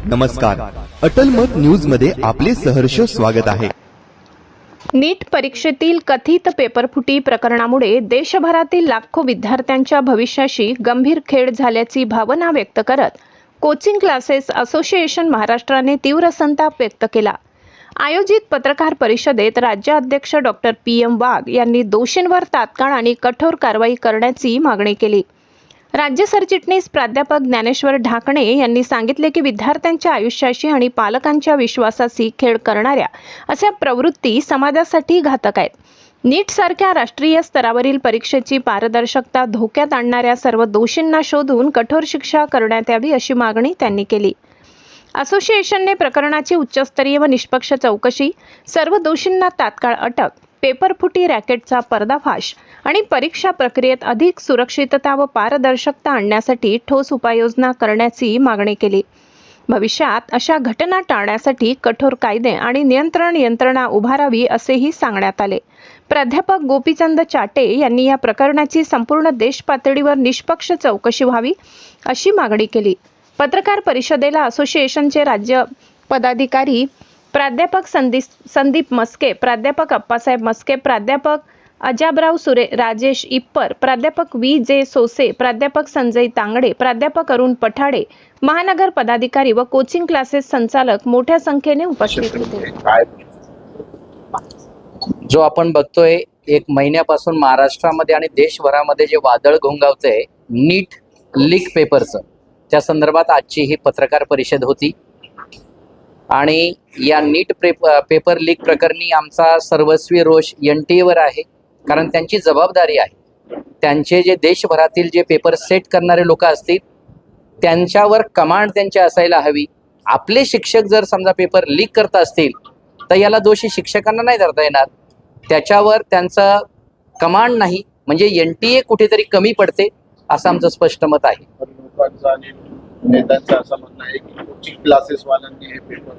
नमस्कार, अटल मत न्यूज मध्ये आपले सहर्ष स्वागत आहे। नीट परीक्षेतील कथित पेपरफुटी प्रकरणामुळे देशभरातील लाखो विद्यार्थ्यांच्या भविष्याशी गंभीर खेळ झाल्याची भावना व्यक्त करत कोचिंग क्लासेस असोसिएशन महाराष्ट्राने तीव्र संताप व्यक्त केला। आयोजित पत्रकार परिषदेत राज्याध्यक्ष डॉक्टर PM वाघ यांनी दोषींवर तात्काळ आणि कठोर कारवाई करण्याची मागणी केली। राज्य सरचिटणीस प्राध्यापक ज्ञानेश्वर ढाकणे यांनी सांगितले की विद्यार्थ्यांच्या आयुष्याशी आणि पालकांच्या विश्वासाशी खेळ करणाऱ्या अशा प्रवृत्ती समाजासाठी घातक आहेत। नीट सारख्या राष्ट्रीय स्तरावरील परीक्षेची पारदर्शकता धोक्यात आणणाऱ्या सर्व दोषींना शोधून कठोर शिक्षा करण्यात यावी अशी मागणी त्यांनी केली। असोसिएशनने प्रकरणाची उच्चस्तरीय व निष्पक्ष चौकशी, सर्व दोषींना तात्काळ अटक, पेपरफुटी रॅकेटचा पर्दाफाश आणि परीक्षा प्रक्रियेत अधिक सुरक्षितता व पारदर्शकता आणण्यासाठी ठोस उपाययोजना करण्याची मागणी केली। भविष्यात अशा घटना टाळण्यासाठी कठोर कायदे आणि नियंत्रण यंत्रणा उभारावी असेही सांगण्यात आले। प्राध्यापक गोपीचंद चाटे यांनी या प्रकरणाची संपूर्ण देश पातळीवर निष्पक्ष चौकशी व्हावी अशी मागणी केली। पत्रकार परिषदेला असोसिएशनचे राज्य पदाधिकारी प्राध्यापक संदीप मस्के, प्राध्यापक अप्पासाहेब मस्के, प्राध्यापक अजाबराव सुरे, राजेश इप्पर, प्राध्यापक VJ सोसे, प्राध्यापक संजय तांगडे, प्राध्यापक अरुण पठाडे, महानगर पदाधिकारी व कोचिंग क्लासेस संचालक मोठ्या संख्येने उपस्थित होते। जो आपण बघतोय एक महिन्यापासून महाराष्ट्रामध्ये आणि देशभरामध्ये जे वादळ घोंगावतंय नीट लीक पेपरचं, त्या संदर्भात आजची ही पत्रकार परिषद होती। आणि या नीट पेपर लीक प्रकरणी आमचा सर्वस्वी रोष NTA वर आहे, कारण त्यांची जबाबदारी आहे। त्यांचे जे देशभरातील जे पेपर सेट करणारे लोक असतील त्यांच्यावर कमांड त्यांची असायला हवी। आपले शिक्षक जर समजा पेपर लीक करत असतील तर याला दोषी शिक्षकांना नाही धरता येणार, त्याच्यावर त्यांचा कमांड नाही, म्हणजे NTA कुठेतरी कमी पडते असं आमचं स्पष्ट मत आहे। नेत्यांचं असं म्हणणं आहे की कोचिंग क्लासेस वाल्यांनी हे पेपर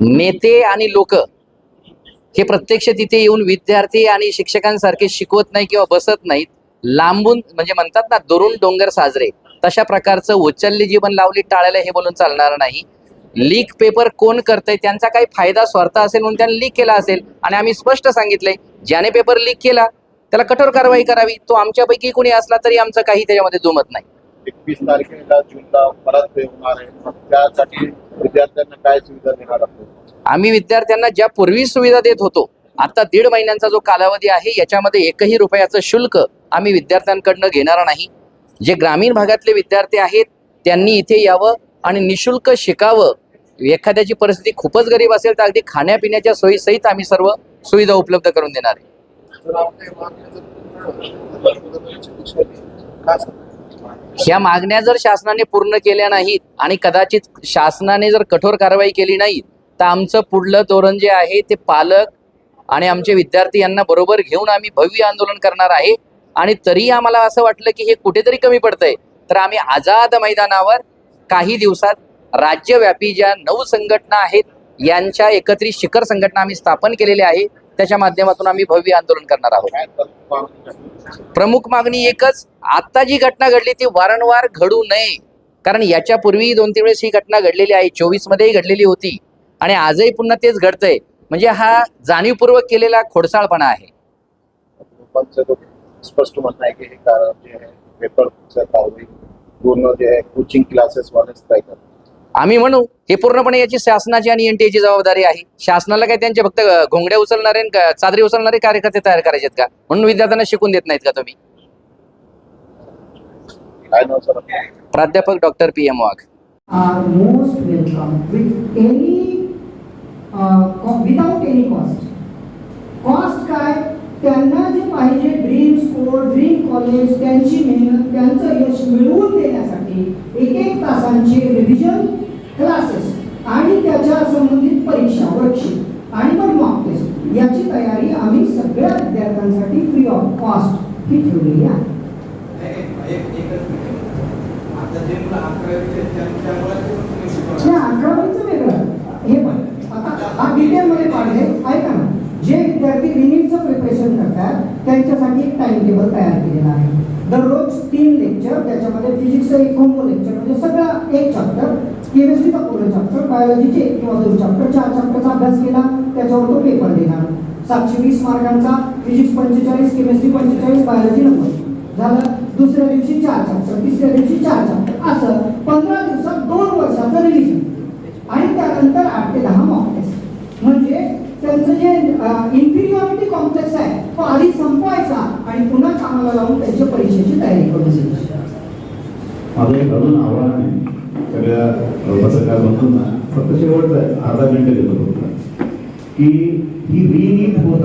नेते आणि लोक हे प्रत्यक्ष तिथे येऊन विद्यार्थी आणि शिक्षकांसारखे शिकवत नाही किंवा बसत नाहीत, लांबून म्हणजे म्हणतात ना दुरून डोंगर साजरे, तशा प्रकारचं उचलली जीवन लावली टाळायला हे बोलून चालणार नाही। लीक पेपर कोण करतंय, त्यांचा काही फायदा स्वार्थ असेल म्हणून त्यांनी लीक केला असेल, आणि आम्ही स्पष्ट सांगितलंय ज्याने पेपर लीक केला त्याला कठोर कारवाई करावी। तो आमच्यापैकी कोणी असला तरी आमचं काही त्याच्यामध्ये दुमत नाही। 21 तारखेला जूनला परत होणार आहे, त्यासाठी विद्यार्थ्यांना काय सुविधा देणार आहोत? आम्ही विद्यार्थ्यांना ज्या पूर्वी सुविधा देत होतो, आता 1.5 महिन्यांचा जो कालावधी आहे याच्यामध्ये एकही रुपयाचं शुल्क आम्ही विद्यार्थ्यांकडनं घेणार नाही। जे ग्रामीण भागातले विद्यार्थी आहेत त्यांनी इथे यावं आणि निशुल्क शिकावं। एखाद्याची परिस्थिती खूपच गरीब असेल तर अगदी खाण्यापिण्याच्या सोयीसहित आम्ही सर्व सुविधा उपलब्ध करून देणार आहे। ह्या मागण्या जर शासनाने पूर्ण केल्या नाहीत आणि कदाचित शासनाने जर कठोर कारवाई केली नाही तर आमचं पुढलं धोरण जे आहे ते पालक आणि आमचे विद्यार्थी यांना बरोबर घेऊन आम्ही भव्य आंदोलन करणार आहे। आणि तरी आम्हाला असं वाटलं की हे कुठेतरी कमी पडतंय तर आम्ही आझाद मैदानावर काही दिवसात राज्यव्यापी ज्या 9 संघटना आहेत यांच्या एकत्रित शिखर संघटना आम्ही स्थापन केलेल्या आहे, त्याच्या माध्यमातून आम्ही भव्य आंदोलन करणार आहोत। प्रमुख मागणी एकच, आता जी घटना घडली ती वारंवार घडू नये, कारण याच्यापूर्वी 2-3 वेळेस ही घटना घडलेली आहे, 24 मध्येही घडलेली होती आणि आजही पुन्हा तेच घडतंय, म्हणजे हा जाणीवपूर्वक केलेला खोडसाळपणा आहे। स्पष्ट म्हणणं आहे की हे कारण जे आहे पेपर पूर्ण जे आहे कोचिंग क्लासेस वालेच काय करतात। आम्ही म्हणू हे पूर्णपणे याची शासनाची आणि NTA ची जबाबदारी आहे। शासनाला काय त्यांचे फक्त घोंगड्या उचलणारे चादरी उचलणारे कार्यकर्ते तयार करायचे का, म्हणून विद्यार्थ्यांना शिकून देत नाहीत का तुम्ही? काय नाव सर? प्राध्यापक डॉक्टर PM वाघ। विदाउट एनी कॉस्ट काय त्यांना जे पाहिजे ड्रीम स्कूल, ड्रीम कॉलेज, त्यांची मेहनत, त्यांचं यश मिळवून देण्यासाठी 1-1 तासांचे रिव्हिजन क्लासेस आणि त्याच्या संबंधित परीक्षा, वर्कशीट आणि मग मॉक टेस्ट याची तयारी आम्ही सगळ्या विद्यार्थ्यांसाठी फ्री ऑफ कॉस्ट ही ठेवलेली आहे। अकरावीचं वेगळं हे पण आता हा डिटेलमध्ये पाडले ऐका ना। जे विद्यार्थी रिनीटचं प्रिपरेशन करतात त्यांच्यासाठी एक टाइम टेबल तयार केलेला आहे। दररोज 3 लेक्चर, त्याच्यामध्ये फिजिक्सचं एक कॉम्बो लेक्चर, म्हणजे सगळं एक चॅप्टर, केमिस्ट्रीचा पूर्ण चॅप्टर, बायोलॉजीचे 1 किंवा 2 चॅप्टर, 4 चॅप्टरचा अभ्यास केला, त्याच्यावर तो पेपर देणार. 720 मार्कांचा, फिजिक्स 45, केमिस्ट्री 45, बायोलॉजी 90 झालं. दुसऱ्या दिवशी 4 चॅप्टर, तिसऱ्या दिवशी 4 चॅप्टर, असं 15 दिवसात 2 वर्षाचं रिव्हिजन आणि त्यानंतर 8 ते 10 मॉक टेस्ट. म्हणजे त्यांचं जे इन्फिरियॉरिटी कॉम्प्लेक्स आहे तो आधी संपवायचा आणि पुन्हा कामाला लावून त्यांच्या परीक्षेची तयारी करून द्यायची. माझं एक अजून आव्हान आहे सगळ्या पत्रकार बंधूंना, फक्त शेवटचं आहे, अर्धा मिनिट घेतो फक्त, की ही रीनीट होत